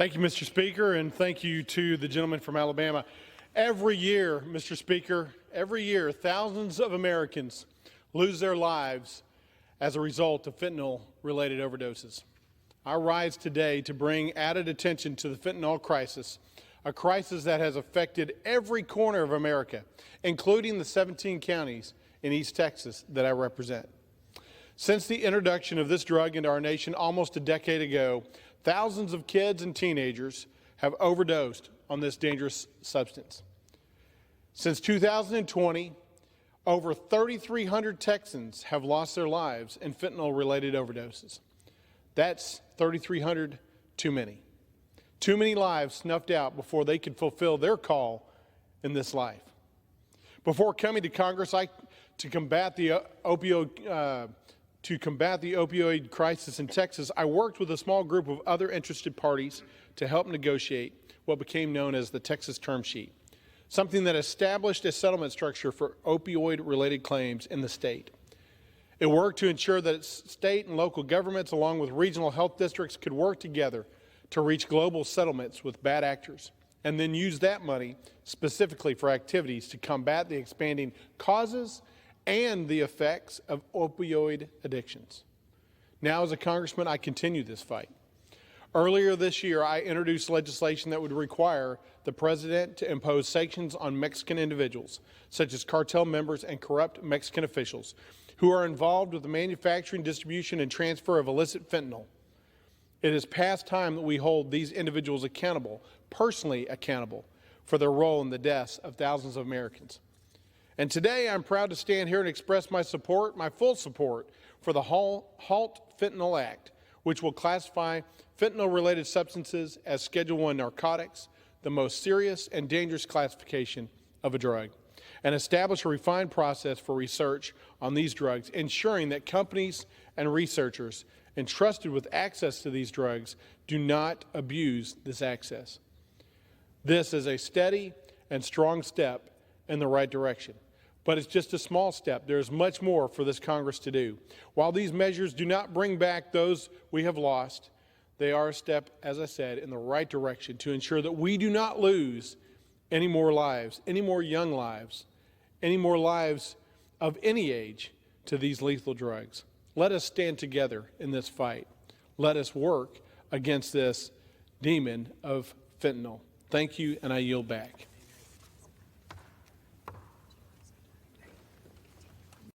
Thank you, Mr. Speaker, and thank you to the gentleman from Alabama. Every year, Mr. Speaker, every year, thousands of Americans lose their lives as a result of fentanyl-related overdoses. I rise today to bring added attention to the fentanyl crisis, a crisis that has affected every corner of America, including the 17 counties in East Texas that I represent. Since the introduction of this drug into our nation almost a decade ago, thousands of kids and teenagers have overdosed on this dangerous substance. Since 2020, over 3,300 Texans have lost their lives in fentanyl-related overdoses. That's 3,300 too many. Too many lives snuffed out before they could fulfill their call in this life. Before coming to Congress to combat the opioid crisis in Texas, I worked with a small group of other interested parties to help negotiate what became known as the Texas Term Sheet, something that established a settlement structure for opioid-related claims in the state. It worked to ensure that state and local governments, along with regional health districts, could work together to reach global settlements with bad actors, and then use that money specifically for activities to combat the expanding causes and the effects of opioid addictions. Now, as a congressman, I continue this fight. Earlier this year, I introduced legislation that would require the president to impose sanctions on Mexican individuals, such as cartel members and corrupt Mexican officials, who are involved with the manufacturing, distribution, and transfer of illicit fentanyl. It is past time that we hold these individuals accountable, personally accountable, for their role in the deaths of thousands of Americans. And today, I'm proud to stand here and express my support, my full support, for the HALT Fentanyl Act, which will classify fentanyl-related substances as Schedule I narcotics, the most serious and dangerous classification of a drug, and establish a refined process for research on these drugs, ensuring that companies and researchers entrusted with access to these drugs do not abuse this access. This is a steady and strong step in the right direction, but it's just a small step. There's much more for this Congress to do. While these measures do not bring back those we have lost, they are a step, as I said, in the right direction to ensure that we do not lose any more lives, any more young lives, any more lives of any age to these lethal drugs. Let us stand together in this fight. Let us work against this demon of fentanyl. Thank you, and I yield back.